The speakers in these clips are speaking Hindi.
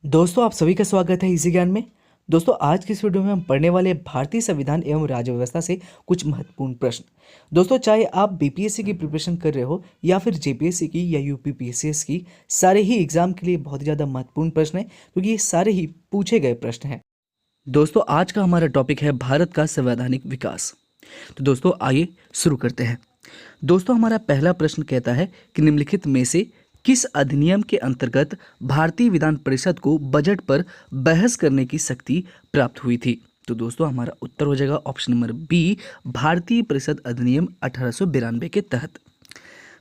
दोस्तों आप सभी का स्वागत है इसी ज्ञान में। दोस्तों आज की इस वीडियो में हम पढ़ने वाले हैं भारतीय संविधान एवं राज्य व्यवस्था से कुछ महत्वपूर्ण प्रश्न। दोस्तों चाहे आप बीपीएससी की प्रिपरेशन कर रहे हो या फिर जेपीएससी की या यूपीपीएससी की, सारे ही एग्जाम के लिए बहुत ही ज़्यादा महत्वपूर्ण प्रश्न है क्योंकि ये सारे ही पूछे गए प्रश्न हैं। दोस्तों आज का हमारा टॉपिक है भारत का संवैधानिक विकास। तो दोस्तों आइए शुरू करते हैं। दोस्तों हमारा पहला प्रश्न कहता है कि निम्नलिखित में से किस अधिनियम के अंतर्गत भारतीय विधान परिषद को बजट पर बहस करने की शक्ति प्राप्त हुई थी। तो दोस्तों हमारा उत्तर हो जाएगा ऑप्शन नंबर बी, भारतीय परिषद अधिनियम 1892 के तहत।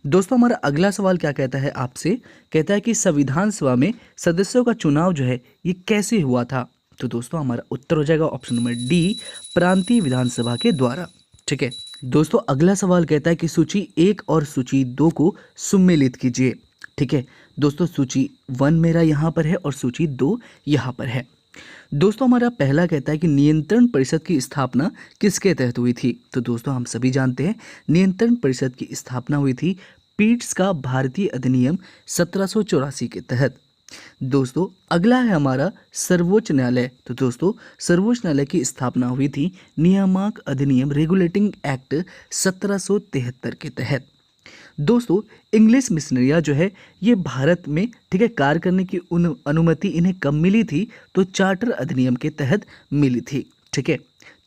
दोस्तों हमारा अगला सवाल क्या कहता है आपसे, कहता है कि संविधान सभा में सदस्यों का चुनाव जो है ये कैसे हुआ था। तो दोस्तों हमारा उत्तर हो जाएगा ऑप्शन नंबर डी, प्रांतीय विधानसभा के द्वारा। ठीक है दोस्तों, अगला सवाल कहता है कि सूची 1 और सूची 2 को सुमेलित कीजिए। ठीक है दोस्तों, सूची 1 मेरा यहाँ पर है और सूची 2 यहाँ पर है। दोस्तों हमारा पहला कहता है कि नियंत्रण परिषद की स्थापना किसके तहत हुई थी। तो दोस्तों हम सभी जानते हैं नियंत्रण परिषद की स्थापना हुई थी पीट्स का भारतीय अधिनियम 1784 के तहत। दोस्तों अगला है हमारा सर्वोच्च न्यायालय। तो दोस्तों सर्वोच्च न्यायालय की स्थापना हुई थी नियामक अधिनियम रेगुलेटिंग एक्ट 1773 के तहत। दोस्तों इंग्लिश मिशनरियाँ जो है ये भारत में ठीक है कार्य करने की अनुमति इन्हें कब मिली थी। तो चार्टर अधिनियम के तहत मिली थी। ठीक है,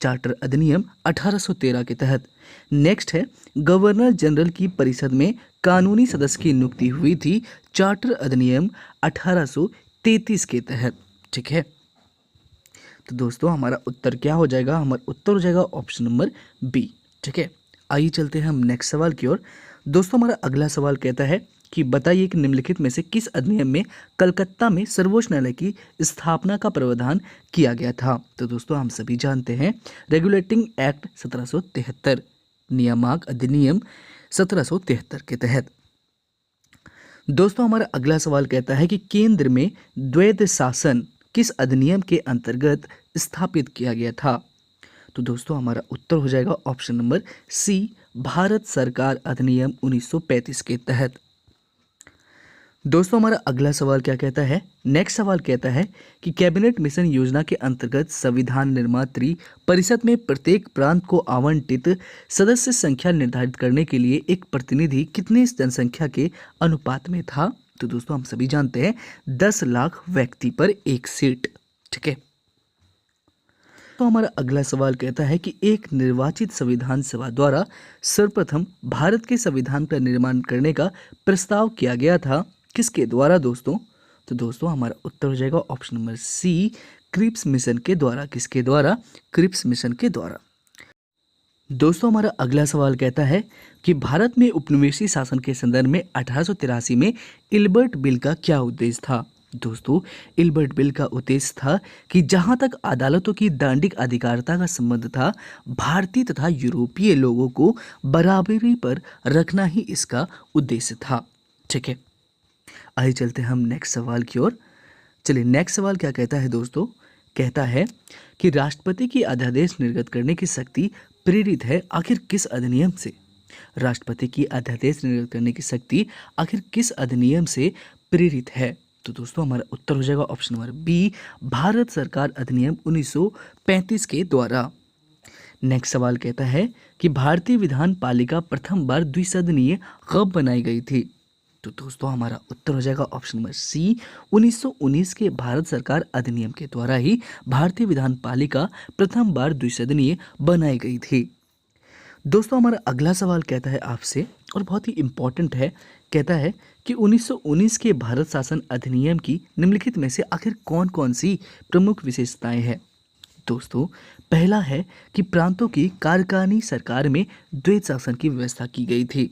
चार्टर अधिनियम 1813 के तहत। नेक्स्ट है गवर्नर जनरल की परिषद में कानूनी सदस्य की नियुक्ति हुई थी चार्टर अधिनियम 1833 के तहत। ठीक है, तो दोस्तों हमारा उत्तर क्या हो जाएगा, हमारा उत्तर हो जाएगा ऑप्शन नंबर बी। ठीक है, आइए चलते हैं हम नेक्स्ट सवाल की ओर। दोस्तों हमारा अगला सवाल कहता है कि बताइए कि निम्नलिखित में से किस अधिनियम में कलकत्ता में सर्वोच्च न्यायालय की स्थापना का प्रावधान किया गया था। तो दोस्तों हम सभी जानते हैं रेगुलेटिंग एक्ट 1773, नियामक अधिनियम 1773 के तहत। दोस्तों हमारा अगला सवाल कहता है कि केंद्र में द्वैध शासन किस अधिनियम के अंतर्गत स्थापित किया गया था। तो दोस्तों हमारा उत्तर हो जाएगा ऑप्शन नंबर सी, भारत सरकार अधिनियम 1935 के तहत। दोस्तों हमारा अगला सवाल क्या कहता है, नेक्स्ट सवाल कहता है कि कैबिनेट मिशन योजना के अंतर्गत संविधान निर्मात्री परिषद में प्रत्येक प्रांत को आवंटित सदस्य संख्या निर्धारित करने के लिए एक प्रतिनिधि कितनी जनसंख्या के अनुपात में था। तो दोस्तों हम सभी जानते हैं 10 लाख व्यक्ति पर एक सीट। ठीक है, तो हमारा अगला सवाल कहता है कि एक निर्वाचित संविधान सभा द्वारा सर्वप्रथम भारत के संविधान का निर्माण करने का प्रस्ताव किया गया था किसके द्वारा दोस्तों। तो दोस्तों हमारा उत्तर हो जाएगा option number C, Cripps mission के द्वारा। किसके द्वारा, क्रिप्स मिशन के द्वारा। दोस्तों हमारा अगला सवाल कहता है कि भारत में उपनिवेशी शासन के संदर्भ में 1883 में इल्बर्ट बिल का क्या उद्देश्य था। दोस्तों इल्बर्ट बिल का उद्देश्य था कि जहां तक अदालतों की दंडिक अधिकारिता का संबंध था, भारतीय तथा यूरोपीय लोगों को बराबरी पर रखना ही इसका उद्देश्य था। ठीक है, आइए चलते हैं हम नेक्स्ट सवाल की ओर। चलिए नेक्स्ट सवाल क्या कहता है दोस्तों, कहता है कि राष्ट्रपति की अध्यादेश निर्गत करने की शक्ति प्रेरित है आखिर किस अधिनियम से। राष्ट्रपति की अध्यादेश निर्गत करने की शक्ति आखिर किस अधिनियम से प्रेरित है। तो दोस्तों हमारा उत्तर हो जाएगा ऑप्शन नंबर बी, भारत सरकार अधिनियम 1935 के द्वारा। नेक्स्ट सवाल कहता है कि भारतीय विधान पालिका प्रथम बार द्विसदनीय कब बनाई गई थी। तो दोस्तों हमारा उत्तर हो जाएगा ऑप्शन नंबर सी, 1919 के भारत सरकार अधिनियम के द्वारा ही भारतीय विधान पालिका प्रथम बार द्विसदनीय बनाई गई थी। दोस्तों हमारा अगला सवाल कहता है आपसे और बहुत ही इम्पोर्टेंट है, कहता है कि 1919 के भारत शासन अधिनियम की निम्नलिखित में से आखिर कौन कौन सी प्रमुख विशेषताएं हैं। दोस्तों पहला है कि प्रांतों की कार्यकारिणी सरकार में द्वैध शासन की व्यवस्था की गई थी।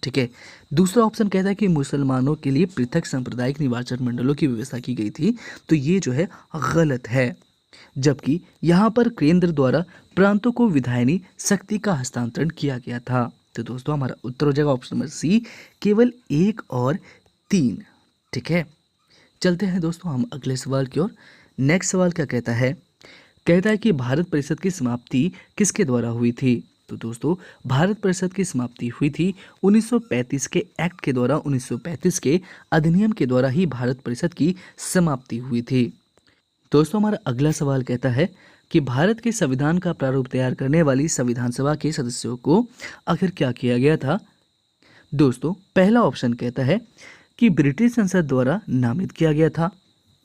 ठीक है, दूसरा ऑप्शन कहता है कि मुसलमानों के लिए पृथक सांप्रदायिक निर्वाचन मंडलों की व्यवस्था की गई थी। तो ये जो है गलत है, जबकि यहाँ पर केंद्र द्वारा प्रांतों को विधायनी शक्ति का हस्तांतरण किया गया था। तो दोस्तों हमारा उत्तर हो जाएगा ऑप्शन नंबर सी, केवल 1 और 3। ठीक है, चलते हैं दोस्तों हम अगले सवाल की ओर। नेक्स्ट सवाल क्या कहता है, कहता है कि भारत परिषद की समाप्ति किसके द्वारा हुई थी। तो दोस्तों भारत परिषद की समाप्ति हुई थी 1935 के एक्ट के द्वारा। 1935 के अधिनियम के द्वारा ही भारत परिषद की समाप्ति हुई थी। दोस्तों हमारा अगला सवाल कहता है कि भारत के संविधान का प्रारूप तैयार करने वाली संविधान सभा के सदस्यों को आखिर क्या किया गया था। दोस्तों पहला ऑप्शन कहता है कि ब्रिटिश संसद द्वारा नामित किया गया था,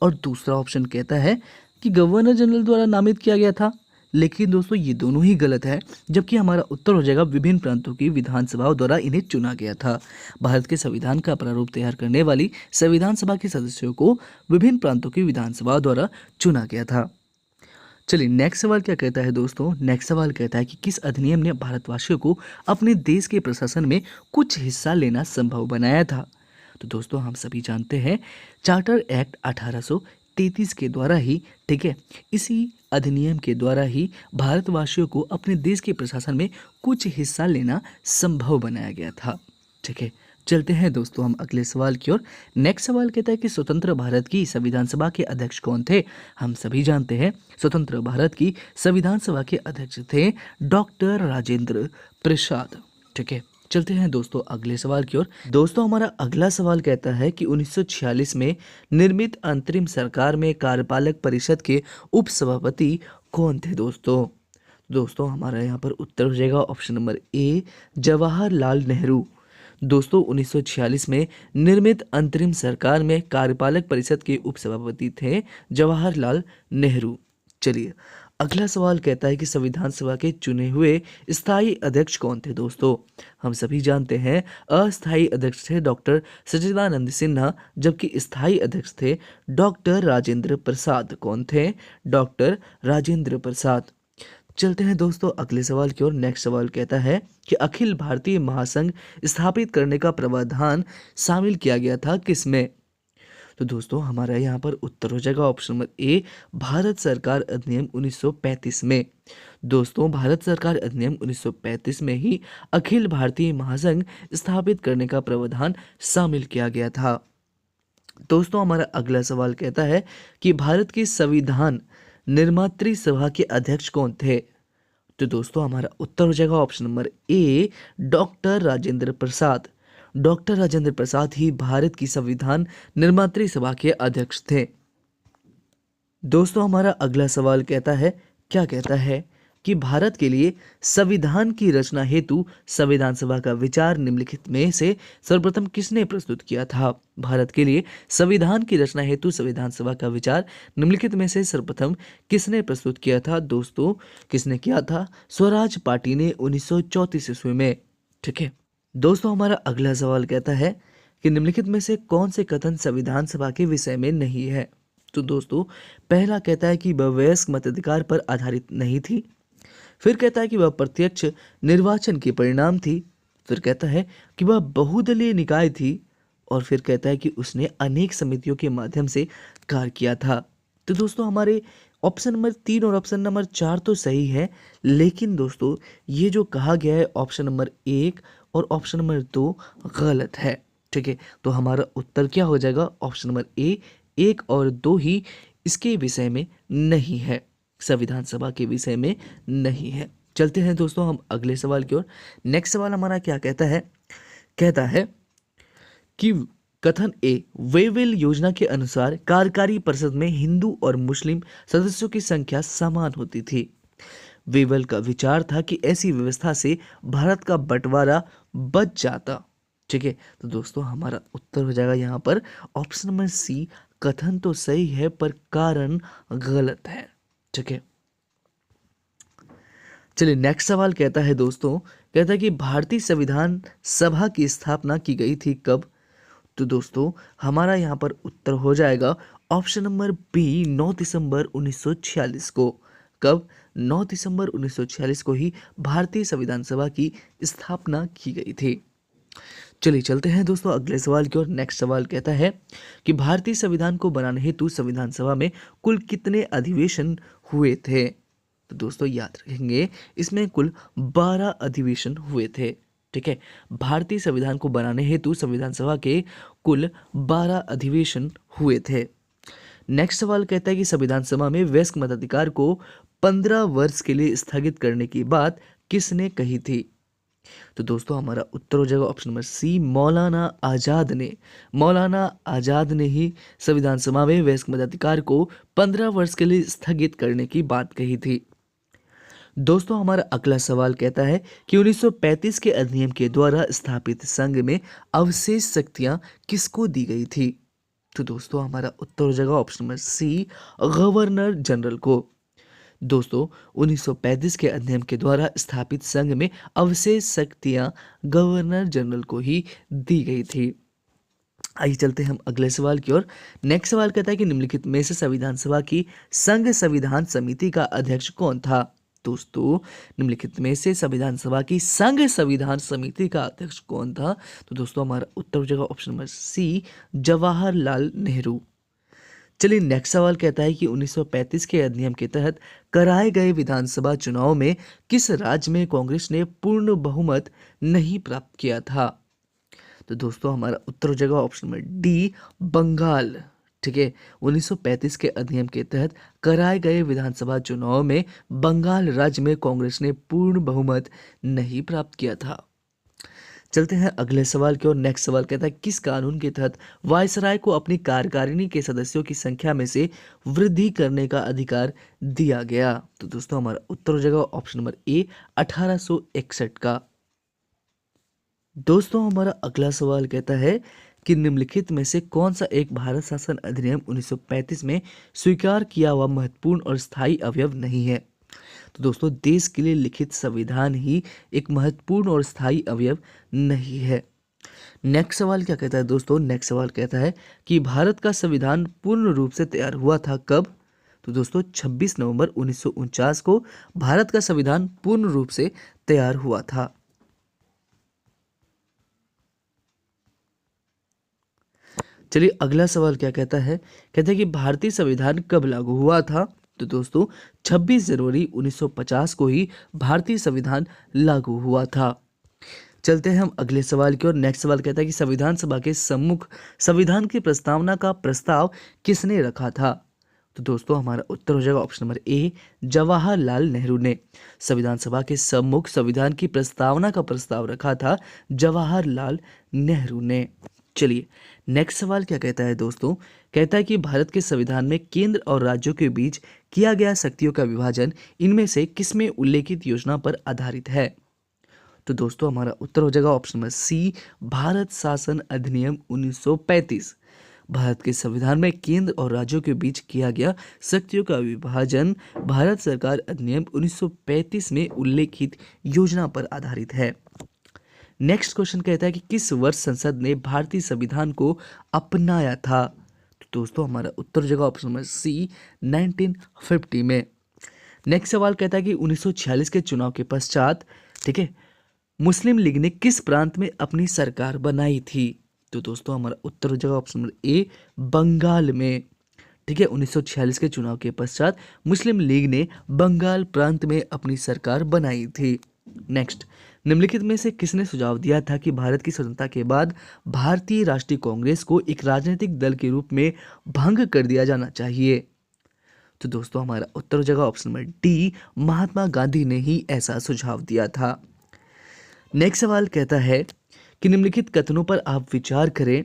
और दूसरा ऑप्शन कहता है कि गवर्नर जनरल द्वारा नामित किया गया था। लेकिन दोस्तों ये दोनों ही गलत है, जबकि हमारा उत्तर हो जाएगा विभिन्न प्रांतों की विधानसभाओं द्वारा इन्हें चुना गया था। भारत के संविधान का प्रारूप तैयार करने वाली संविधान सभा के सदस्यों को विभिन्न प्रांतों की विधानसभाओं द्वारा चुना गया था। चलिए नेक्स्ट सवाल क्या कहता है दोस्तों। नेक्स्ट सवाल कहता है कि किस अधिनियम ने भारतवासियों को अपने देश के प्रशासन में कुछ हिस्सा लेना संभव बनाया था। तो दोस्तों हम सभी जानते हैं चार्टर एक्ट 1833 के द्वारा ही, ठीक है, इसी अधिनियम के द्वारा ही भारतवासियों को अपने देश के प्रशासन में कुछ हिस्सा लेना संभव बनाया गया था। ठीक है, चलते हैं दोस्तों हम अगले सवाल की ओर। नेक्स्ट सवाल कहता है कि स्वतंत्र भारत की संविधान सभा के अध्यक्ष कौन थे। हम सभी जानते हैं स्वतंत्र भारत की संविधान सभा के अध्यक्ष थे डॉक्टर राजेंद्र प्रसाद। ठीक है, चलते हैं दोस्तों अगले सवाल की ओर। दोस्तों हमारा अगला सवाल कहता है कि 1946 में निर्मित अंतरिम सरकार में कार्यपालक परिषद के उपसभापति कौन थे। दोस्तों हमारा यहाँ पर उत्तर हो जाएगा ऑप्शन नंबर ए, जवाहरलाल नेहरू। दोस्तों 1946 में निर्मित अंतरिम सरकार में कार्यपालक परिषद के उपसभापति थे जवाहरलाल नेहरू। चलिए अगला सवाल कहता है कि संविधान सभा के चुने हुए स्थायी अध्यक्ष कौन थे। दोस्तों हम सभी जानते हैं अस्थायी अध्यक्ष थे डॉक्टर सच्चिदानंद सिन्हा, जबकि स्थायी अध्यक्ष थे डॉक्टर राजेंद्र प्रसाद। कौन थे? डॉक्टर राजेंद्र प्रसाद। चलते हैं दोस्तों अगले सवाल की ओर। नेक्स्ट सवाल कहता है कि अखिल भारतीय महासंघ स्थापित करने का प्रावधान शामिल किया गया था किसमें। तो दोस्तों हमारा यहाँ पर उत्तर हो जाएगा ऑप्शन नंबर ए, भारत सरकार अधिनियम 1935 में। दोस्तों भारत सरकार अधिनियम 1935 में ही अखिल भारतीय महासंघ स्थापित करने का प्रावधान शामिल किया गया था। दोस्तों हमारा अगला सवाल कहता है कि भारत की संविधान निर्मात्री सभा के अध्यक्ष कौन थे। तो दोस्तों हमारा उत्तर हो जाएगा option number A, doctor Rajendra Prasad. Doctor Rajendra Prasad ही भारत की संविधान निर्मात्री सभा के अध्यक्ष थे। दोस्तों हमारा अगला सवाल कहता है, क्या कहता है कि भारत के लिए संविधान की रचना हेतु संविधान सभा का विचार निम्नलिखित में से सर्वप्रथम किसने प्रस्तुत किया था। भारत के लिए संविधान की रचना हेतु संविधान सभा का विचार निम्नलिखित में से सर्वप्रथम किसने प्रस्तुत किया था। दोस्तों किसने किया था? स्वराज पार्टी ने 1934 ईस्वी में। ठीक है दोस्तों हमारा अगला सवाल कहता है कि निम्नलिखित में से कौन से कथन संविधान सभा के विषय में नहीं है। तो दोस्तों पहला कहता है कि वह वयस्क मताधिकार पर आधारित नहीं थी। फिर कहता है कि वह प्रत्यक्ष निर्वाचन के परिणाम थी। फिर कहता है कि वह बहुदलीय निकाय थी। और फिर कहता है कि उसने अनेक समितियों के माध्यम से कार्य किया था। तो दोस्तों हमारे ऑप्शन नंबर 3 और ऑप्शन नंबर 4 तो सही है, लेकिन दोस्तों ये जो कहा गया है ऑप्शन नंबर 1 और ऑप्शन नंबर 2 गलत है। ठीक है, तो हमारा उत्तर क्या हो जाएगा? ऑप्शन नंबर ए, 1 और 2 ही इसके विषय में नहीं है, संविधान सभा के विषय में नहीं है। चलते हैं दोस्तों हम अगले सवाल की ओर। नेक्स्ट सवाल हमारा क्या कहता है? कहता है कि कथन ए, वेवेल योजना के अनुसार कार्यकारी परिषद में हिंदू और मुस्लिम सदस्यों की संख्या समान होती थी। वेवेल का विचार था कि ऐसी व्यवस्था से भारत का बंटवारा बच जाता। ठीक है, तो दोस्तों हमारा उत्तर हो जाएगा यहाँ पर ऑप्शन नंबर सी, कथन तो सही है पर कारण गलत है। ठीक है, चलिए नेक्स्ट सवाल कहता है दोस्तों, कहता है कि भारतीय संविधान सभा की स्थापना की गई थी कब। तो दोस्तों हमारा यहाँ पर उत्तर हो जाएगा ऑप्शन नंबर बी, 9 दिसंबर 1946 को। कब? 9 दिसंबर 1946 को ही भारतीय संविधान सभा की स्थापना की गई थी। चलिए चलते हैं दोस्तों अगले सवाल की ओर। नेक्स्ट सवाल कहता है कि भारतीय संविधान को बनाने हेतु संविधान सभा में कुल कितने अधिवेशन हुए थे। तो दोस्तों याद रखेंगे इसमें कुल 12 अधिवेशन हुए थे। ठीक है, भारतीय संविधान को बनाने हेतु संविधान सभा के कुल 12 अधिवेशन हुए थे। नेक्स्ट सवाल कहता है कि संविधान सभा में वयस्क मताधिकार को 15 वर्ष के लिए स्थगित करने की बात किसने कही थी? तो दोस्तों हमारा उत्तर हो जाएगा ऑप्शन नंबर सी, मौलाना आजाद ने। मौलाना आजाद ने ही संविधान सभा में वयस्क मताधिकार को 15 वर्ष के लिए स्थगित करने की बात कही थी। दोस्तों हमारा अगला सवाल कहता है कि 1935 के अधिनियम के द्वारा स्थापित संघ में अवशेष शक्तियां किसको दी गई थी? तो दोस्तों हमारा उत्तर हो जाएगा option number C, governor general को। दोस्तों 1935 के अधिनियम के द्वारा स्थापित संघ में अवशेष शक्तियां गवर्नर जनरल को ही दी गई थी। आइए चलते हैं हम अगले सवाल की ओर। नेक्स्ट सवाल कहता है कि निम्नलिखित में से संविधान सभा की संघ संविधान समिति का अध्यक्ष कौन था? दोस्तों निम्नलिखित में से संविधान सभा की संघ संविधान समिति का अध्यक्ष कौन था? तो दोस्तों हमारा उत्तर हो जाएगा option number C, Jawaharlal Nehru. चलिए नेक्स्ट सवाल कहता है कि 1935 के अधिनियम के तहत कराए गए विधानसभा चुनाव में किस राज्य में कांग्रेस ने पूर्ण बहुमत नहीं प्राप्त किया था? तो दोस्तों हमारा उत्तर हो जाएगा ऑप्शन नंबर डी, बंगाल। ठीक है, 1935 के अधिनियम के तहत कराए गए विधानसभा चुनाव में बंगाल राज्य में कांग्रेस ने पूर्ण बहुमत नहीं प्राप्त किया था। चलते हैं अगले सवाल की ओर। नेक्स्ट सवाल कहता है किस कानून के तहत वायसराय को अपनी कार्यकारिणी के सदस्यों की संख्या में से वृद्धि करने का अधिकार दिया गया? तो दोस्तों हमारा उत्तर हो जाएगा ऑप्शन नंबर ए, 1861 का। दोस्तों हमारा अगला सवाल कहता है कि निम्नलिखित में से कौन सा एक भारत शासन अधिनियम 1935 में स्वीकार किया हुआ महत्वपूर्ण और स्थायी अवयव नहीं है? तो दोस्तों देश के लिए लिखित संविधान ही एक महत्वपूर्ण और स्थायी अवयव नहीं है। नेक्स्ट सवाल क्या कहता है दोस्तों? नेक्स्ट सवाल कहता है कि भारत का संविधान पूर्ण रूप से तैयार हुआ था कब? तो दोस्तों 26 नवंबर 1949 को भारत का संविधान पूर्ण रूप से तैयार हुआ था। चलिए अगला सवाल क्या कहता है? कहता है कि भारतीय संविधान कब लागू हुआ था? तो दोस्तों 26 जनवरी 1950 को ही भारतीय संविधान लागू हुआ था। चलते हैं हम अगले सवाल की ओर। नेक्स्ट सवाल कहता है कि संविधान सभा के सम्मुख संविधान की प्रस्तावना का प्रस्ताव किसने रखा था? तो दोस्तों हमारा उत्तर हो जाएगा ऑप्शन नंबर ए, जवाहरलाल नेहरू ने। संविधान सभा के सम्मुख संविधान की प्रस्तावना का प्रस्ताव रखा था जवाहरलाल नेहरू ने। चलिए नेक्स्ट सवाल क्या कहता है दोस्तों? कहता है कि भारत के संविधान में केंद्र और राज्यों के बीच किया गया शक्तियों का विभाजन इनमें से किसमें उल्लेखित योजना पर आधारित है? तो दोस्तों हमारा उत्तर हो जाएगा ऑप्शन नंबर सी, भारत शासन अधिनियम 1935। भारत के संविधान में केंद्र और राज्यों के बीच किया गया शक्तियों का विभाजन भारत सरकार अधिनियम 1935 में उल्लेखित योजना पर आधारित है। नेक्स्ट क्वेश्चन कहता है कि किस वर्ष संसद ने भारतीय संविधान को अपनाया था? तो दोस्तों हमारा उत्तर हो जाएगा ऑप्शन नंबर सी, 1950 में। नेक्स्ट सवाल कहता है कि 1946 के चुनाव के पश्चात, ठीक है, मुस्लिम लीग ने किस प्रांत में अपनी सरकार बनाई थी? तो दोस्तों हमारा उत्तर हो जाएगा ऑप्शन नंबर ए, बंगाल में। ठीक है, 1946 के चुनाव के पश्चात मुस्लिम लीग ने बंगाल प्रांत में अपनी सरकार बनाई थी। नेक्स्ट, निम्नलिखित में से किसने सुझाव दिया था कि भारत की स्वतंत्रता के बाद भारतीय राष्ट्रीय कांग्रेस को एक राजनीतिक दल के रूप में भंग कर दिया जाना चाहिए? तो दोस्तों हमारा उत्तर हो जाएगा option number D, Mahatma Gandhi ने ही ऐसा सुझाव दिया था। नेक्स्ट सवाल कहता है कि निम्नलिखित कथनों पर आप विचार करें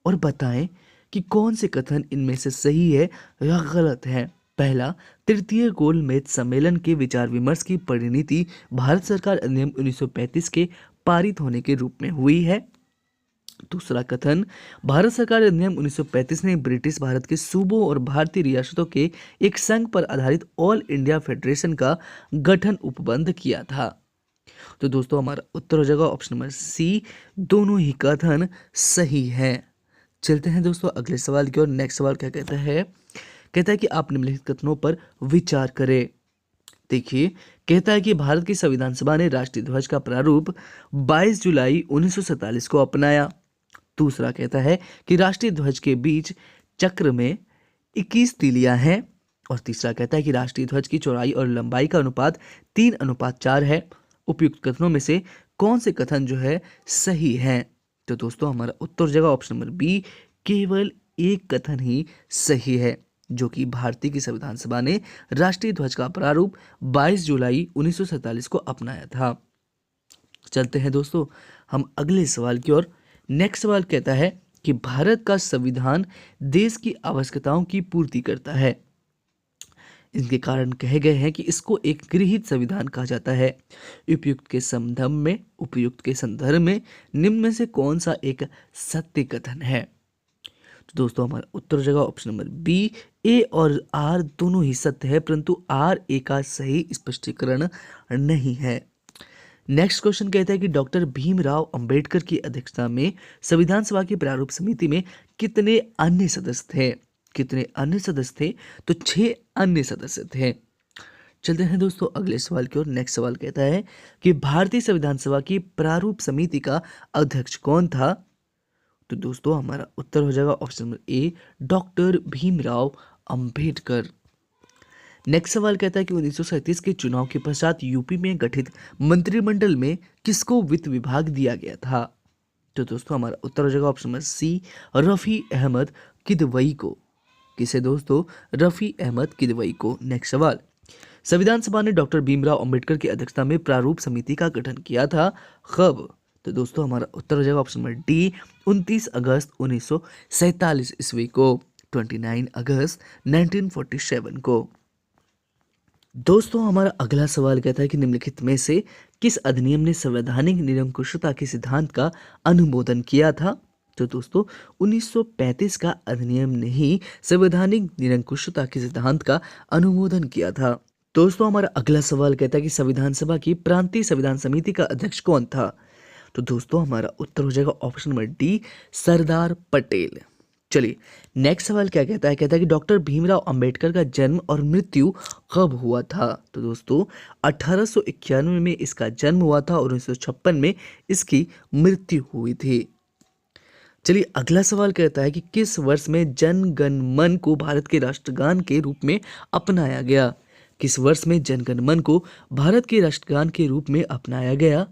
और बताएं कि कौन से कथन इनमें से सही है या गलत है। पहला, तृतीय गोलमेज सम्मेलन के विचार विमर्श की परिणति भारत सरकार अधिनियम 1935 के पारित होने के रूप में हुई है। दूसरा कथन, भारत सरकार अधिनियम 1935 ने ब्रिटिश भारत के सूबों और भारतीय रियासतों के एक संघ पर आधारित ऑल इंडिया फेडरेशन का गठन उपबंध किया था। तो दोस्तों हमारा उत्तर हो जाएगा ऑप्शन नंबर सी, दोनों ही कथन सही हैं। चलते हैं दोस्तों अगले सवाल की ओर। नेक्स्ट सवाल क्या कहता है? कहता है कि आप निम्नलिखित कथनों पर विचार करें। देखिए, कहता है कि भारत की संविधान सभा ने राष्ट्रीय ध्वज का प्रारूप 22 जुलाई 1947 को अपनाया। दूसरा कहता है कि राष्ट्रीय ध्वज के बीच चक्र में 21 तीलियां हैं। और तीसरा कहता है कि राष्ट्रीय ध्वज की चौड़ाई और लंबाई का अनुपात 3:4 है। उपयुक्त कथनों में से कौन से कथन जो है सही हैं? तो दोस्तों हमारा उत्तर हो जाएगा ऑप्शन नंबर बी, केवल एक कथन ही सही है। जो कि भारतीय की संविधान सभा ने राष्ट्रीय ध्वज का प्रारूप 22 जुलाई 1947 को अपनाया था। चलते हैं दोस्तों हम अगले सवाल की ओर। नेक्स्ट सवाल कहता है कि भारत का संविधान देश की आवश्यकताओं की पूर्ति करता है। इनके कारण कहे गए हैं कि इसको एक गृहीत संविधान कहा जाता है। उपयुक्त के संदर्भ में निम्न में से कौन सा एक सत्य कथन है? तो दोस्तों हमारा उत्तर हो जाएगा ऑप्शन नंबर बी। ए और आर दोनों ही सत्य है, परंतु आर ए का सही स्पष्टीकरण नहीं है। नेक्स्ट क्वेश्चन कहता है कि डॉक्टर भीमराव अंबेडकर की अध्यक्षता में संविधान सभा की प्रारूप समिति में कितने अन्य सदस्य थे? कितने अन्य सदस्य थे? तो 6 अन्य सदस्य थे। चलते हैं दोस्तों अगले सवाल की ओर। नेक्स्ट सवाल कहता है कि भारतीय संविधान सभा की प्रारूप समिति का अध्यक्ष कौन था? तो दोस्तों हमारा उत्तर हो जाएगा option number A, doctor Bhimrao Ambedkar. Next सवाल कहता है कि 1937 के चुनाव के पश्चात यूपी में गठित मंत्रिमंडल में किसको वित्त विभाग दिया गया था? तो दोस्तों हमारा उत्तर हो जाएगा option number C, Rafi Ahmed Kidwai को। किसे दोस्तों? रफी अहमद किदवई को। नेक्स्ट सवाल, संविधान सभा ने डॉक्टर भीमराव अंबेडकर की अध्यक्षता में प्रारूप समिति का गठन किया था, कब? तो दोस्तों हमारा उत्तर हो जाएगा ऑप्शन नंबर डी, 29 अगस्त 1947 ईस्वी को, 29 अगस्त 1947 को। दोस्तों हमारा अगला सवाल कहता है कि निम्नलिखित में से किस अधिनियम ने संवैधानिक निरंकुशता के सिद्धांत का अनुमोदन किया था? तो दोस्तों 1935 का अधिनियम ने ही संवैधानिक निरंकुशता के सिद्धांत का अनुमोदन किया था। दोस्तों हमारा अगला सवाल कहता है कि संविधान सभा की प्रांतीय संविधान समिति का अध्यक्ष कौन था? तो दोस्तों हमारा उत्तर हो जाएगा option number D, Sardar Patel. चलिए नेक्स्ट सवाल क्या कहता है? कहता है कि डॉक्टर भीमराव अंबेडकर का जन्म और मृत्यु कब हुआ था? तो दोस्तों 1891 में इसका जन्म हुआ था और 1956 में इसकी मृत्यु हुई थी। चलिए अगला सवाल कहता है कि किस वर्ष में जन गण मन को भारत के राष्ट्रगान के रूप में अपनाया गया? किस वर्ष में जन गण मन को भारत के राष्ट्रगान के रूप में अपनाया गया?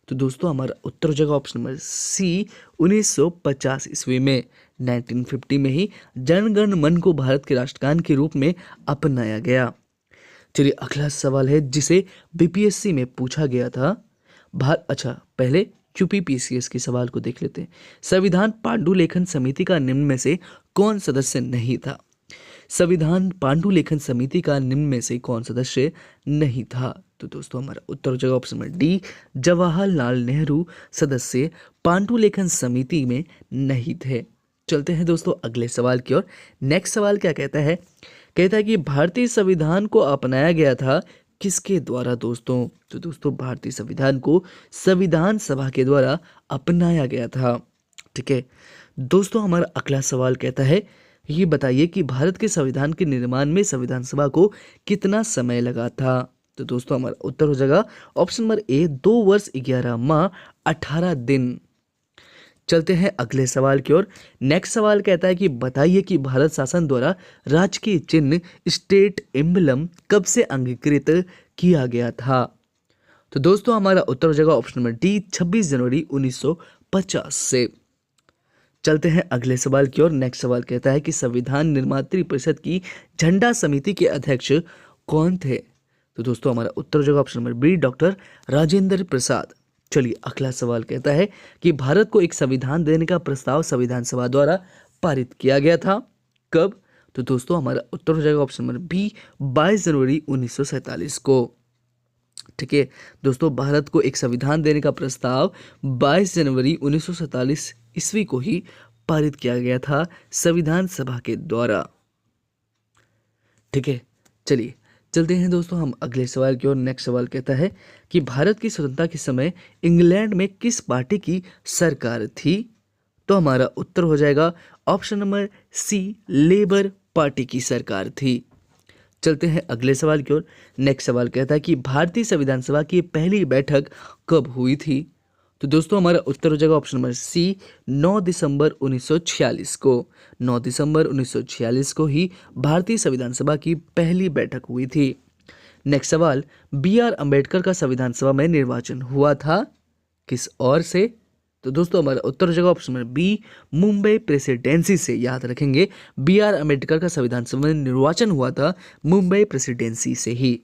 तो दोस्तों हमारा उत्तर हो जाएगा ऑप्शन नंबर सी, 1950 ईस्वी में। 1950 में ही जन गण मन को भारत के राष्ट्रगान के रूप में अपनाया गया। चलिए अगला सवाल है जिसे बीपीएससी में पूछा गया था। पहले यूपीपीसीएस के सवाल को देख लेते हैं। संविधान पांडुलेखन समिति का निम्न में से कौन सदस्य नहीं था? संविधान पांडुलेखन समिति का निम्न में से कौन सदस्य नहीं था? तो दोस्तों हमारा उत्तर हो जाएगा option number D, Jawaharlal Nehru सदस्य पांडुलेखन समिति में नहीं थे। चलते हैं दोस्तों अगले सवाल की ओर। नेक्स्ट सवाल क्या कहता है? कहता है कि भारतीय संविधान को अपनाया गया था किसके द्वारा दोस्तों? तो दोस्तों भारतीय संविधान को संविधान सभा के द्वारा अपनाया गया था। ठीक है दोस्तों हमारा अगला सवाल कहता है ये बताइए कि भारत के संविधान के निर्माण में संविधान सभा को कितना समय लगा था? तो दोस्तों हमारा उत्तर हो जाएगा ऑप्शन नंबर ए, 2 वर्ष 11 माह 18 दिन। चलते हैं अगले सवाल की ओर। नेक्स्ट सवाल कहता है कि बताइए कि भारत शासन द्वारा राजकीय चिन्ह स्टेट एम्बलम कब से अंगीकृत किया गया था? तो दोस्तों हमारा उत्तर हो जाएगा ऑप्शन नंबर डी, 26 जनवरी 1950 से। चलते हैं अगले सवाल की ओर। नेक्स्ट सवाल कहता है कि संविधान निर्मात्री परिषद की झंडा समिति के अध्यक्ष कौन थे? तो दोस्तों हमारा उत्तर हो जाएगा option number B, doctor Rajendra Prasad. चलिए अगला सवाल कहता है कि भारत को एक संविधान देने का प्रस्ताव संविधान सभा द्वारा पारित किया गया था, कब? तो दोस्तों हमारा उत्तर हो जाएगा ऑप्शन नंबर बी, 22 जनवरी 1947 को। ठीक है दोस्तों भारत को एक संविधान देने का प्रस्ताव 22 जनवरी 1947 ईस्वी को ही पारित किया गया था संविधान सभा के द्वारा। ठीक है चलिए चलते हैं दोस्तों हम अगले सवाल की ओर। नेक्स्ट सवाल कहता है कि भारत की स्वतंत्रता के समय इंग्लैंड में किस पार्टी की सरकार थी? तो हमारा उत्तर हो जाएगा option number C, labour party की सरकार थी। चलते हैं अगले सवाल की ओर। नेक्स्ट सवाल कहता है कि भारतीय संविधान सभा की पहली बैठक कब हुई थी? तो दोस्तों हमारा उत्तर हो जाएगा ऑप्शन नंबर सी, 9 दिसंबर 1946 को। 9 दिसंबर 1946 को ही भारतीय संविधान सभा की पहली बैठक हुई थी। नेक्स्ट सवाल, बी आर अम्बेडकर का संविधान सभा में निर्वाचन हुआ था किस ओर से? तो दोस्तों हमारा उत्तर हो जाएगा option number B, Mumbai presidency से। याद रखेंगे, B.R. अम्बेडकर का संविधान सभा में निर्वाचन हुआ था मुंबई प्रेसिडेंसी से ही।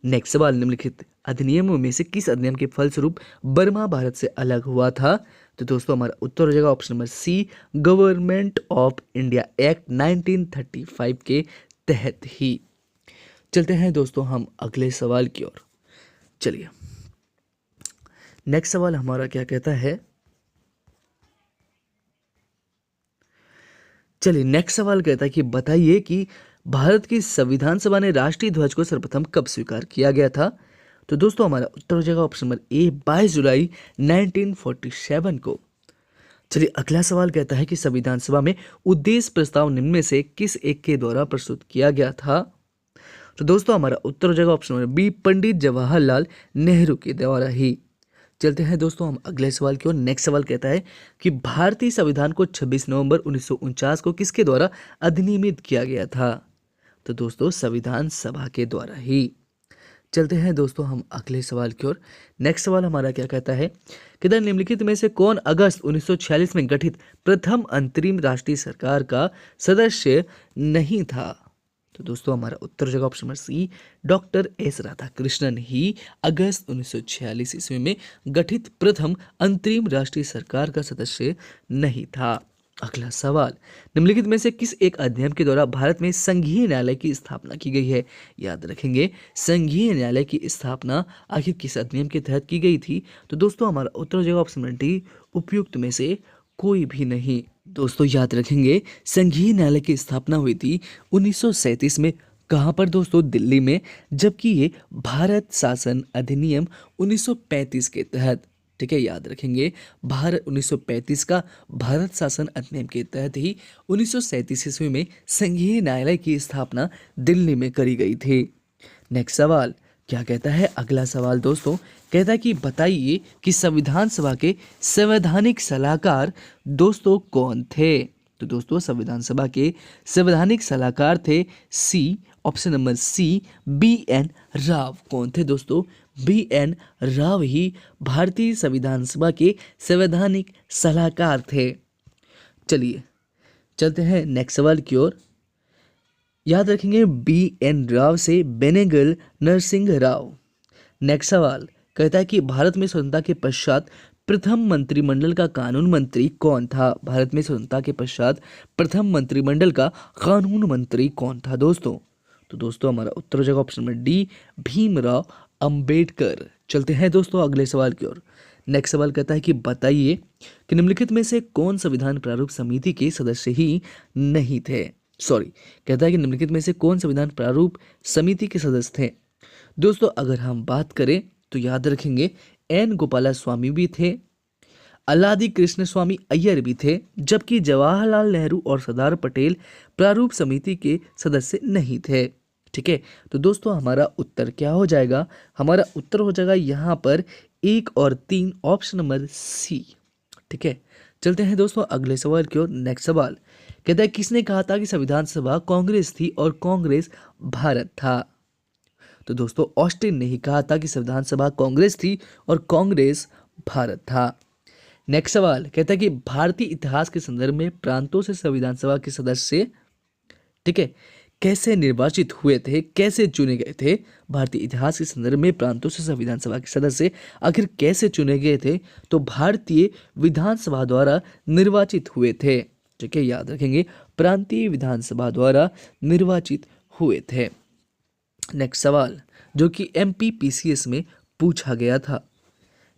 नेक्स्ट सवाल, निम्नलिखित अधिनियमों में से किस अधिनियम के फलस्वरूप बर्मा भारत से अलग हुआ था? तो दोस्तों हमारा उत्तर हो जाएगा option number C, government of India act 1935 के तहत ही। चलते हैं दोस्तों हम अगले सवाल की ओर। चलिए, नेक्स्ट सवाल हमारा क्या कहता है। चलिए, नेक्स्ट सवाल कहता है कि बताइए कि भारत की संविधान सभा ने राष्ट्रीय ध्वज को सर्वप्रथम कब स्वीकार किया गया था? तो दोस्तों हमारा उत्तर हो जाएगा ऑप्शन नंबर ए, 22 जुलाई 1947 को। चलिए, अगला सवाल कहता है कि संविधान सभा में उद्देश्य प्रस्ताव निम्न में से किस एक के द्वारा प्रस्तुत किया गया था? तो दोस्तों हमारा उत्तर हो जाएगा option number B, Pandit Jawaharlal Nehru के द्वारा ही। चलते हैं दोस्तों हम अगले सवाल की ओर। नेक्स्ट सवाल कहता है कि भारतीय संविधान को 26 नवंबर 1949 को किसके द्वारा अधिनियमित किया गया था? तो दोस्तों संविधान सभा के द्वारा ही। चलते हैं दोस्तों हम अगले सवाल की ओर। नेक्स्ट सवाल हमारा क्या कहता है कि निम्नलिखित में से कौन अगस्त 1946 में गठित प्रथम अंतरिम राष्ट्रीय सरकार का सदस्य नहीं था? तो दोस्तों हमारा उत्तर हो जाएगा option number C, doctor S Radhakrishnan ही अगस्त 1946 ईस्वी में गठित प्रथम अंतरिम राष्ट्रीय सरकार का सदस्य नहीं था। अगला सवाल, निम्नलिखित में से किस एक अधिनियम के द्वारा भारत में संघीय न्यायालय की स्थापना की गई है? याद रखेंगे, संघीय न्यायालय की स्थापना आखिर किस अधिनियम के तहत की गई थी? तो दोस्तों हमारा उत्तर हो जाएगा ऑप्शन नंबर डी, उपयुक्त में से कोई भी नहीं। दोस्तों याद रखेंगे, संघीय न्यायालय की स्थापना हुई थी 1937 में। कहाँ पर दोस्तों? दिल्ली में। जबकि ये भारत शासन अधिनियम 1935 के तहत, ठीक है, याद रखेंगे, भारत 1935 का भारत शासन अधिनियम के तहत ही 1937 ईस्वी में संघीय न्यायालय की स्थापना दिल्ली में करी गई थी। नेक्स्ट सवाल क्या कहता है? अगला सवाल दोस्तों कहता है कि बताइए कि संविधान सभा के संवैधानिक सलाहकार दोस्तों कौन थे? तो दोस्तों संविधान सभा के संवैधानिक सलाहकार थे C, option number C, B.N. Rao. कौन थे दोस्तों? B.N. राव ही भारतीय संविधान सभा के संवैधानिक सलाहकार थे। चलिए चलते हैं नेक्स्ट सवाल की ओर। याद रखेंगे, B.N. राव से बेनेगल नरसिंह राव। नेक्स्ट सवाल कहता है कि भारत में स्वतंत्रता के पश्चात प्रथम मंत्रिमंडल का कानून मंत्री कौन था? भारत में स्वतंत्रता के पश्चात प्रथम मंत्रिमंडल का कानून मंत्री कौन था दोस्तों? तो दोस्तों हमारा उत्तर हो जाएगा option number D, Bhimrao Ambedkar. चलते हैं दोस्तों अगले सवाल की ओर। नेक्स्ट सवाल कहता है कि बताइए कि निम्नलिखित में से कौन संविधान प्रारूप समिति के सदस्य ही नहीं थे? कहता है कि निम्नलिखित में से कौन संविधान प्रारूप समिति के सदस्य थे? दोस्तों अगर हम बात करें तो याद रखेंगे, एन गोपाला स्वामी भी थे, अल्लादी कृष्ण स्वामी अय्यर भी थे, जबकि जवाहरलाल नेहरू और सरदार पटेल प्रारूप समिति के सदस्य नहीं थे। ठीक है, तो दोस्तों हमारा उत्तर क्या हो जाएगा? हमारा उत्तर हो जाएगा यहाँ पर 1 और 3, ऑप्शन नंबर सी। ठीक है, चलते हैं दोस्तों अगले सवाल की ओर। नेक्स्ट सवाल कहता है किसने कहा था कि संविधान सभा कांग्रेस थी और कांग्रेस भारत था? तो दोस्तों ऑस्टिन ने ही कहा था कि संविधान सभा कांग्रेस थी और कांग्रेस भारत था। नेक्स्ट सवाल कहता है कि भारतीय इतिहास के संदर्भ में प्रांतों से संविधान सभा के सदस्य, ठीक है, कैसे निर्वाचित हुए थे, कैसे चुने गए थे? भारतीय इतिहास के संदर्भ में प्रांतों से संविधान सभा के सदस्य आखिर कैसे चुने गए थे? तो भारतीय विधानसभा द्वारा निर्वाचित हुए थे। ठीक है, याद रखेंगे, प्रांतीय विधानसभा द्वारा निर्वाचित हुए थे। नेक्स्ट सवाल जो कि MPPCS में पूछा गया था।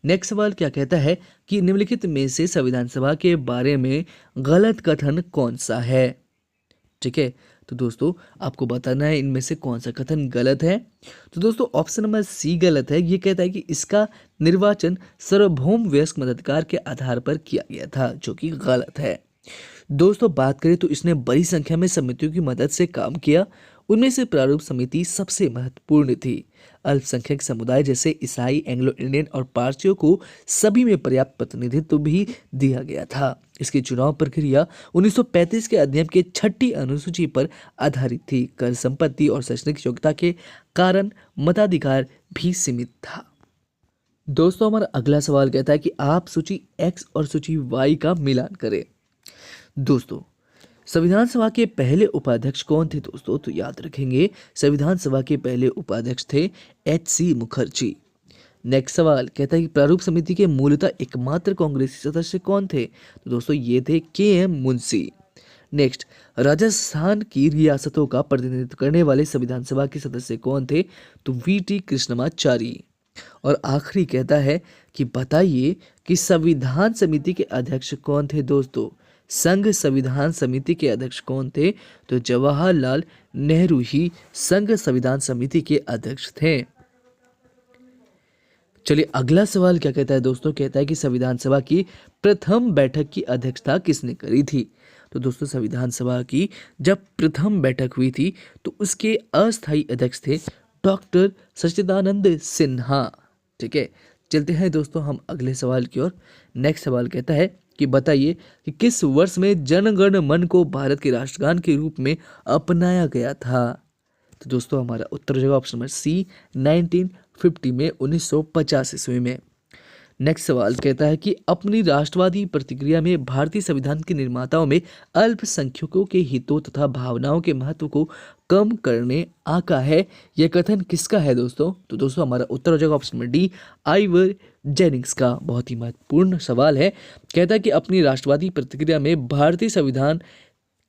नेक्स्ट सवाल क्या कहता है कि निम्नलिखित में से संविधान सभा के बारे में गलत कथन कौन सा है? ठीक है, तो दोस्तों आपको बताना है इनमें से कौन सा कथन गलत है। तो दोस्तों ऑप्शन नंबर सी गलत है। ये कहता है कि इसका निर्वाचन सार्वभौम वयस्क मताधिकार के आधार पर किया गया था, जो कि गलत है। दोस्तों बात करें तो इसने बड़ी संख्या में समितियों की मदद से काम किया, उनमें से प्रारूप समिति सबसे महत्वपूर्ण थी। अल्पसंख्यक समुदाय जैसे ईसाई, एंग्लो इंडियन और पारसियों को सभी में पर्याप्त प्रतिनिधित्व भी दिया गया था। इसकी चुनाव प्रक्रिया 1935 के अधिनियम के 6ठी अनुसूची पर आधारित थी। कर, संपत्ति और शैक्षणिक योग्यता के कारण मताधिकार भी सीमित था। दोस्तों हमारा अगला सवाल कहता है कि आप सूची एक्स और सूची वाई का मिलान करें। दोस्तों संविधान सभा के पहले उपाध्यक्ष कौन थे दोस्तों? तो याद रखेंगे संविधान सभा के पहले उपाध्यक्ष थे H.C. मुखर्जी। नेक्स्ट सवाल कहता है कि प्रारूप समिति के मूलतः एकमात्र कांग्रेसी सदस्य कौन थे? तो दोस्तों ये थे KM मुंशी। नेक्स्ट, राजस्थान की रियासतों का प्रतिनिधित्व करने वाले संविधान सभा के सदस्य कौन थे? तो VT कृष्णमाचारी। और आखिरी कहता है कि बताइए कि संविधान समिति के अध्यक्ष कौन थे दोस्तों? संघ संविधान समिति के अध्यक्ष कौन थे? तो जवाहरलाल नेहरू ही संघ संविधान समिति के अध्यक्ष थे। चलिए अगला सवाल क्या कहता है दोस्तों? कहता है कि संविधान सभा की प्रथम बैठक की अध्यक्षता किसने करी थी? तो दोस्तों संविधान सभा की जब प्रथम बैठक हुई थी तो उसके अस्थायी अध्यक्ष थे डॉक्टर सच्चिदानंद सिन्हा। ठीक है, चलते हैं दोस्तों हम अगले सवाल की ओर। नेक्स्ट सवाल कहता है कि बताइए कि किस वर्ष में जन गण मन को भारत के राष्ट्रगान के रूप में अपनाया गया था? तो दोस्तों हमारा उत्तर हो जाएगा ऑप्शन नंबर सी 1950 में 1950 ईस्वी में। नेक्स्ट सवाल कहता है कि अपनी राष्ट्रवादी प्रतिक्रिया में भारतीय संविधान के निर्माताओं में अल्पसंख्यकों के हितों तथा भावनाओं के महत्व को कम करने आका है, यह कथन किसका है दोस्तों? तो दोस्तों हमारा उत्तर हो जाएगा option number D Ivor Jennings का। बहुत ही महत्वपूर्ण सवाल है। कहता है कि अपनी राष्ट्रवादी प्रतिक्रिया में भारतीय संविधान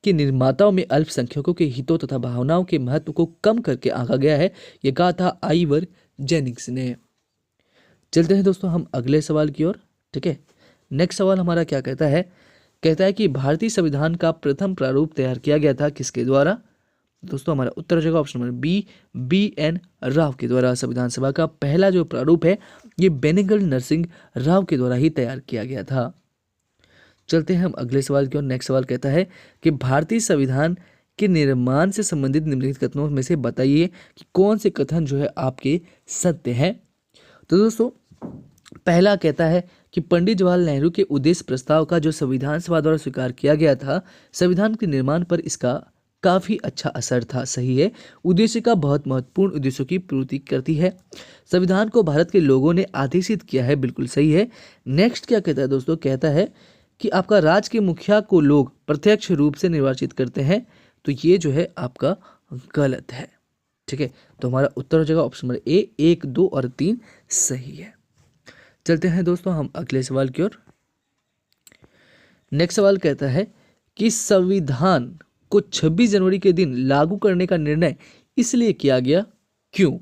के निर्माताओं में अल्पसंख्यकों के हितों तथा भावनाओं के महत्व को कम करके आंका गया है, यह कहा था आइवर जेनिंग्स ने। चलते हैं दोस्तों हम अगले सवाल की ओर। ठीक है, नेक्स्ट सवाल हमारा क्या कहता है? कहता है कि भारतीय संविधान का प्रथम प्रारूप तैयार किया गया था किसके द्वारा? दोस्तों हमारा उत्तर हो जाएगा option number B N Rao के द्वारा। संविधान सभा का पहला जो प्रारूप है ये बेनेगल नरसिंह राव के द्वारा ही तैयार किया गया था। चलते हैं हम अगले सवाल की ओर। नेक्स्ट सवाल कहता है कि भारतीय संविधान के निर्माण से संबंधित निम्नलिखित कथनों में से बताइए कि कौन से कथन जो है आपके सत्य हैं। तो दोस्तों पहला कहता है कि पंडित जवाहरलाल नेहरू के उद्देश्य प्रस्ताव का जो संविधान सभा द्वारा स्वीकार किया गया था, संविधान के निर्माण पर इसका काफी अच्छा असर था। सही है, उद्देश्य का बहुत महत्वपूर्ण उद्देश्यों की पूर्ति करती है। संविधान को भारत के लोगों ने आदेशित किया है, बिल्कुल सही है। नेक्स्ट क्या कहता है दोस्तों? कहता है कि आपका राज्य के मुखिया को लोग प्रत्यक्ष रूप से निर्वाचित करते हैं, तो ये जो है आपका गलत है। ठीक है, तो हमारा उत्तर हो जाएगा ऑप्शन नंबर ए 1, 2 और 3 सही है। चलते हैं दोस्तों हम अगले सवाल की ओर। नेक्स्ट सवाल कहता है कि संविधान को 26 जनवरी के दिन लागू करने का निर्णय इसलिए किया गया, क्यों?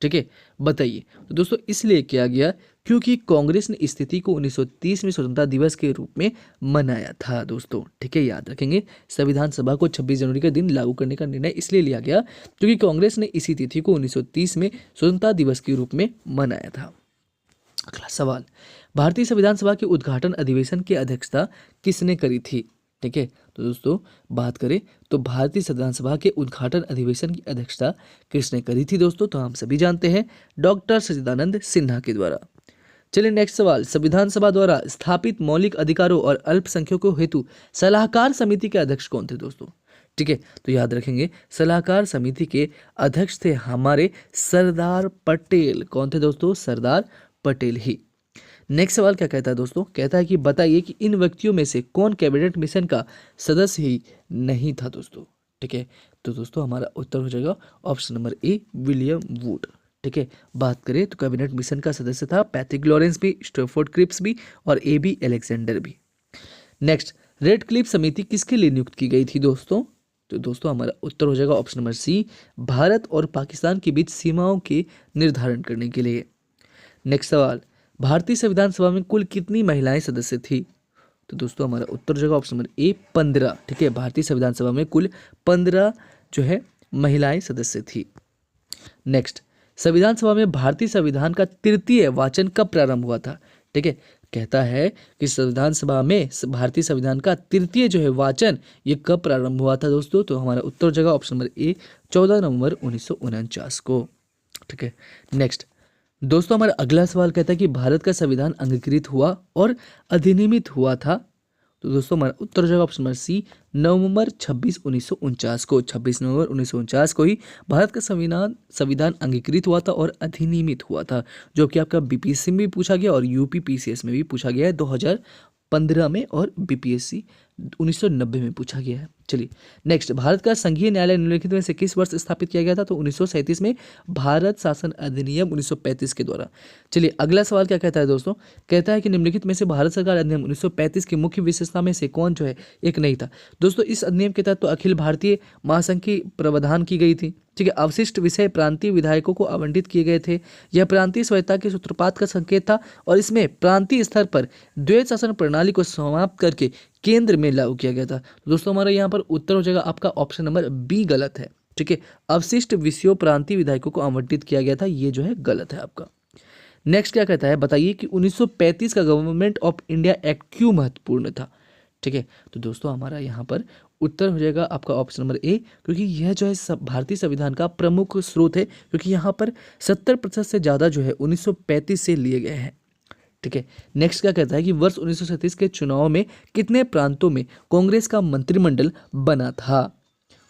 ठीक है, बताइए। तो दोस्तों इसलिए किया गया क्योंकि कांग्रेस ने इस स्थिति को 1930 में स्वतंत्रता दिवस के रूप में मनाया था दोस्तों। ठीक है, याद रखेंगे संविधान सभा को 26 जनवरी के दिन लागू करने का निर्णय इसलिए लिया गया क्योंकि कांग्रेस ने इसी तिथि को 1930 में स्वतंत्रता दिवस के रूप में मनाया था। अगला सवाल, भारतीय संविधान सभा के उद्घाटन अधिवेशन की अध्यक्षता किसने करी थी? ठीक है, तो दोस्तों बात करें तो भारतीय संविधान सभा के उद्घाटन अधिवेशन की अध्यक्षता किसने करी थी दोस्तों? तो हम सभी जानते हैं डॉक्टर सच्चिदानंद सिन्हा के द्वारा। चलिए नेक्स्ट सवाल, संविधान सभा द्वारा स्थापित मौलिक अधिकारों और अल्पसंख्यकों हेतु सलाहकार समिति के अध्यक्ष कौन थे दोस्तों? ठीक है, तो याद रखेंगे सलाहकार समिति के अध्यक्ष थे हमारे सरदार पटेल। कौन थे दोस्तों? सरदार पटेल ही। नेक्स्ट सवाल क्या कहता है दोस्तों? कहता है कि बताइए कि इन व्यक्तियों में से कौन कैबिनेट मिशन का सदस्य ही नहीं था दोस्तों। ठीक है, तो दोस्तों हमारा उत्तर हो जाएगा option number A William would. ठीक है, बात करें तो कैबिनेट मिशन का सदस्य था पैट्रिक लॉरेंस भी, स्टैफोर्ड क्रिप्स भी और AB अलेक्जेंडर भी। नेक्स्ट, रेड क्लिफ समिति किसके लिए नियुक्त की गई थी दोस्तों? तो दोस्तों हमारा उत्तर हो जाएगा ऑप्शन नंबर सी भारत और पाकिस्तान के बीच सीमाओं के निर्धारण करने के लिए। नेक्स्ट सवाल, भारतीय संविधान सभा में कुल कितनी महिलाएं सदस्य थी? तो दोस्तों हमारा उत्तर हो जाएगा ऑप्शन नंबर ए 15। ठीक है, भारतीय संविधान सभा में कुल 15 जो है महिलाएं सदस्य थी। नेक्स्ट, संविधान सभा में भारतीय संविधान का तृतीय वाचन कब प्रारंभ हुआ था? ठीक है, कहता है कि संविधान सभा में भारतीय संविधान का तृतीय जो है वाचन ये कब प्रारंभ हुआ था दोस्तों? तो हमारा उत्तर हो जाएगा ऑप्शन नंबर ए 14 नवंबर 1949 को। ठीक है, नेक्स्ट दोस्तों हमारा अगला सवाल कहता है कि भारत का संविधान अंगीकृत हुआ और अधिनियमित हुआ था तो दोस्तों हमारा उत्तर हो जाएगा ऑप्शन नंबर सी, नवंबर 26 1949 को। 26 नवंबर 1949 को ही भारत का संविधान संविधान अंगीकृत हुआ था और अधिनियमित हुआ था, जो कि आपका बीपीएससी में भी पूछा गया और यूपी पीसीएस में भी पूछा गया है 2015 में, और बीपीएससी 1990 में पूछा गया है। चलिए नेक्स्ट, भारत का संघीय न्यायालय निम्नलिखित में से किस वर्ष स्थापित किया गया था? तो 1937 में, भारत शासन अधिनियम 1935 के द्वारा। चलिए अगला सवाल क्या कहता है दोस्तों, कहता है कि निम्नलिखित में से भारत सरकार अधिनियम 1935 की मुख्य विशेषता में से कौन जो है एक नहीं था? दोस्तों इस अधिनियम के तहत तो अखिल भारतीय महासंघ की प्रावधान की गई थी, ठीक है। अवशिष्ट विषय प्रांतीय विधायकों को आवंटित किए गए थे। यह प्रांतीय स्वायत्तता के सूत्रपात का संकेत था और इसमें प्रांतीय स्तर पर द्वैत शासन प्रणाली को समाप्त करके केंद्र में लागू किया गया था। तो दोस्तों हमारा यहाँ पर उत्तर हो जाएगा आपका ऑप्शन नंबर बी गलत है, ठीक है। अवशिष्ट विषयों प्रांतीय विधायकों को आवंटित किया गया था, ये जो है गलत है आपका। नेक्स्ट क्या कहता है, बताइए कि 1935 का गवर्नमेंट ऑफ इंडिया एक्ट क्यों महत्वपूर्ण था? ठीक है, तो दोस्तों हमारा यहाँ पर उत्तर हो जाएगा आपका ऑप्शन नंबर ए, क्योंकि यह जो है भारतीय संविधान का प्रमुख स्रोत है, क्योंकि यहाँ पर 70% से ज़्यादा जो है 1935 से लिए गए हैं, ठीक है। नेक्स्ट क्या कहता है कि वर्ष 1937 के चुनाव में कितने प्रांतों में कांग्रेस का मंत्रिमंडल बना था?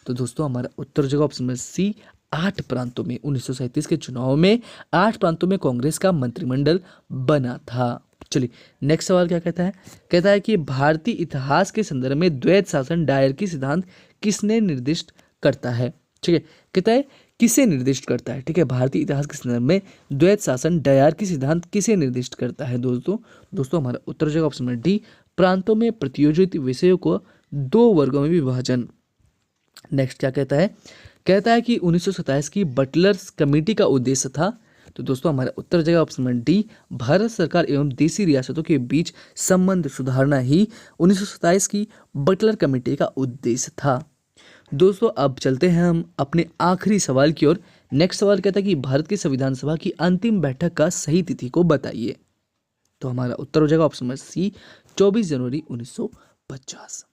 तो दोस्तों हमारा उत्तर हो जाएगा ऑप्शन नंबर सी, 8 प्रांतों में। 1937 के चुनाव में 8 प्रांतों में कांग्रेस का मंत्रिमंडल बना था। चलिए नेक्स्ट सवाल क्या कहता है, कहता है कि भारतीय इतिहास के संदर्भ में द्वैत शासन दायर की सिद्धांत किसने निर्दिष्ट करता है? ठीक है, कहता है किसे निर्दिष्ट करता है, ठीक है। भारतीय इतिहास के संदर्भ में द्वैत शासन दायर की सिद्धांत किसे निर्दिष्ट करता है? दोस्तों हमारा उत्तर हो जाएगा ऑप्शन नंबर डी, प्रांतों में प्रतियोजित विषयों को 2 वर्गों में विभाजन। नेक्स्ट क्या कहता है, कहता है कि 1927 की बटलर्स कमेटी का उद्देश्य था। तो दोस्तों हमारा उत्तर हो जाएगा ऑप्शन नंबर डी, भारत सरकार एवं देशी रियासतों के बीच संबंध सुधारना ही 1927 की बटलर कमेटी का उद्देश्य था। दोस्तों अब चलते हैं हम अपने आखिरी सवाल की ओर। नेक्स्ट सवाल कहता है कि भारत की संविधान सभा की अंतिम बैठक का सही तिथि को बताइए। तो हमारा उत्तर हो जाएगा ऑप्शन नंबर सी, 24 जनवरी 1950।